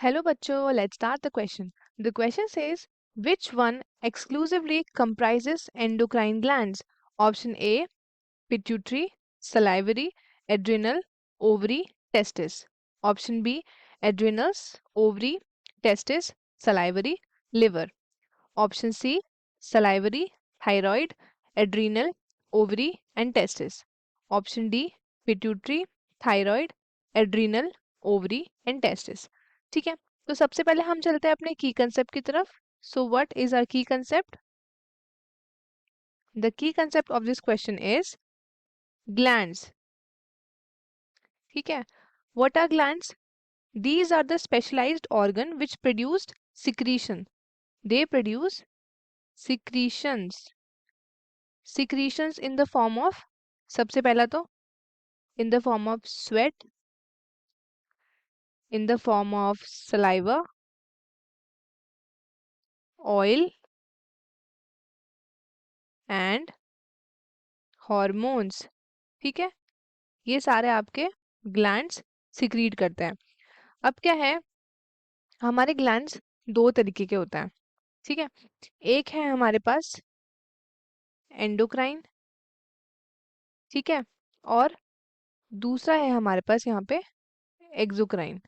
Hello बच्चों, let's start the question. The question says, which one exclusively comprises endocrine glands? Option A, pituitary, salivary, adrenal, ovary, testis. Option B, adrenals, ovary, testis, salivary, liver. Option C, salivary, thyroid, adrenal, ovary and testis. Option D, pituitary, thyroid, adrenal, ovary and testis. ठीक है, तो सबसे पहले हम चलते हैं अपने की कंसेप्ट की तरफ. So what is our key concept? The key concept of this question is glands. ठीक है, what are glands? These are the specialized organ which produced secretion. They produce secretions. Secretions in the form of, सबसे पहला तो in the form of sweat, in the form of saliva, oil and hormones. ठीक है, ये सारे आपके glands secrete करते हैं. अब क्या है, हमारे ग्लैंड्स दो तरीके के होते हैं. ठीक है, एक है हमारे पास एंडोक्राइन. ठीक है, और दूसरा है हमारे पास यहाँ पे exocrine.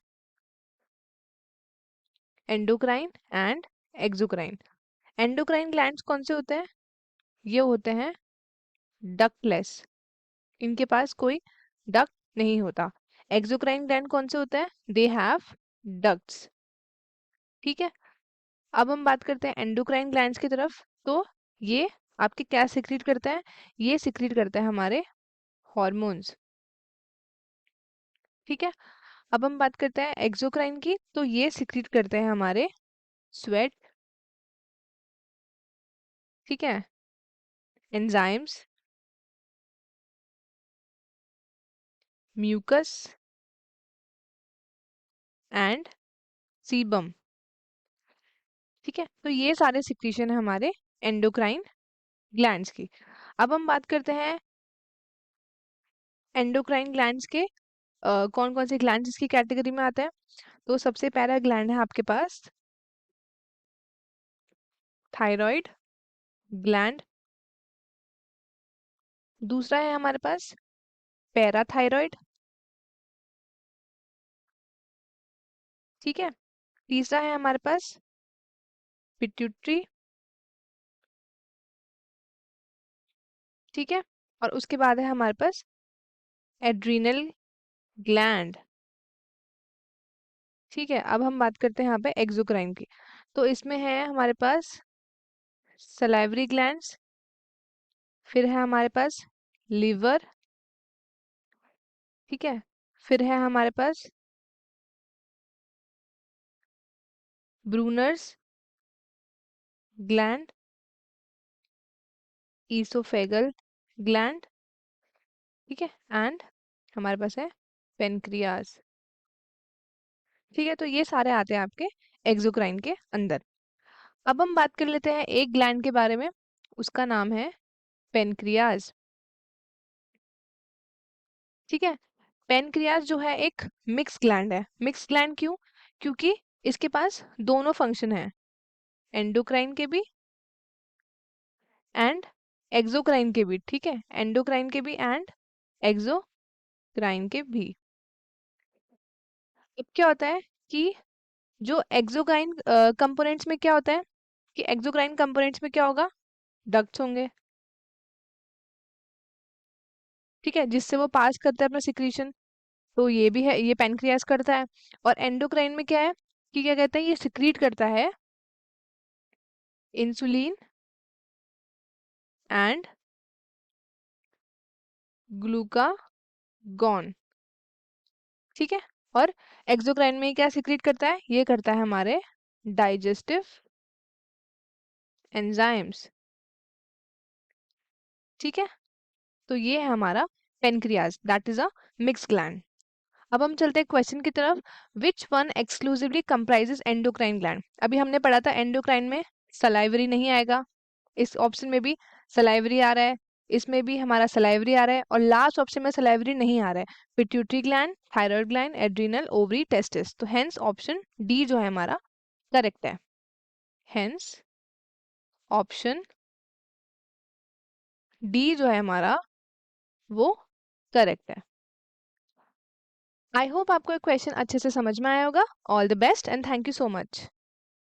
Endocrine and exocrine. Endocrine glands कौन से होते हैं? ये होते हैं डक्टलेस. इनके पास कोई डक्ट नहीं होता. एक्सोक्राइन ग्लैंड कौन से होते हैं? They have ducts. ठीक है, अब हम बात करते हैं एंडोक्राइन ग्लैंड्स की तरफ. तो ये आपके क्या सिक्रीट करते हैं? ये सिक्रीट करते हैं हमारे हॉर्मोन्स. ठीक है, अब हम बात करते हैं एक्सोक्राइन की. तो ये सिक्रीट करते हैं हमारे स्वेट. ठीक है, एंजाइम्स, म्यूकस एंड सीबम. ठीक है, तो ये सारे सिक्रीशन है हमारे एंडोक्राइन ग्लैंड्स की. अब हम बात करते हैं एंडोक्राइन ग्लैंड्स के कौन कौन से ग्लैंड्स इसकी कैटेगरी में आते हैं. तो सबसे पहला ग्लैंड है आपके पास थायराइड ग्लैंड. दूसरा है हमारे पास पैराथायराइड. ठीक है, तीसरा है हमारे पास पिट्यूटरी. ठीक है, और उसके बाद है हमारे पास एड्रीनल ग्लैंड. ठीक है, अब हम बात करते हैं यहाँ पे एक्सोक्राइन की. तो इसमें है हमारे पास सलाइवरी ग्लैंड्स, फिर है हमारे पास लिवर. ठीक है, फिर है हमारे पास ब्रूनर्स ग्लैंड, ईसोफेगल ग्लैंड. ठीक है, एंड हमारे पास है पेनक्रियाज. ठीक है, तो ये सारे आते हैं आपके एक्सोक्राइन के अंदर. अब हम बात कर लेते हैं एक ग्लैंड के बारे में. उसका नाम है पेनक्रियाज. ठीक है, पेनक्रियाज जो है एक मिक्स ग्लैंड है. मिक्स ग्लैंड क्यों? क्योंकि इसके पास दोनों फंक्शन है, एंडोक्राइन के भी एंड एक्सोक्राइन के भी. ठीक है, एंडोक्राइन के भी एंड एक्सोक्राइन के भी. अब क्या होता है कि जो एक्सोक्राइन कंपोनेंट्स में क्या होता है कि एक्सोक्राइन कंपोनेंट्स में क्या होगा? डक्ट्स होंगे. ठीक है, जिससे वो पास करता है अपना सिक्रीशन. तो ये भी है, ये पैनक्रियास करता है. और एंडोक्राइन में क्या है कि क्या कहते हैं, ये सिक्रीट करता है इंसुलिन एंड ग्लूकागॉन. ठीक है, और एक्सोक्राइन में क्या सिक्रीट करता है? ये करता है हमारे डाइजेस्टिव एंजाइम्स. ठीक है, तो ये है हमारा pancreas, that is a mix gland. अब हम चलते हैं क्वेश्चन की तरफ. Which one exclusively comprises endocrine gland? अभी हमने पढ़ा था एंडोक्राइन में सलाइवरी नहीं आएगा. इस ऑप्शन में भी सलाइवरी आ रहा है, इसमें भी हमारा सलाइवरी आ रहा है और लास्ट ऑप्शन में सलाइवरी नहीं आ रहा है, pituitary gland, thyroid gland, adrenal, ovary, testis. तो हेंस ऑप्शन डी जो है हमारा करेक्ट है। हेंस ऑप्शन डी जो है हमारा वो करेक्ट है। आई होप आपको ये क्वेश्चन अच्छे से समझ में आया होगा। All the best and thank you so much.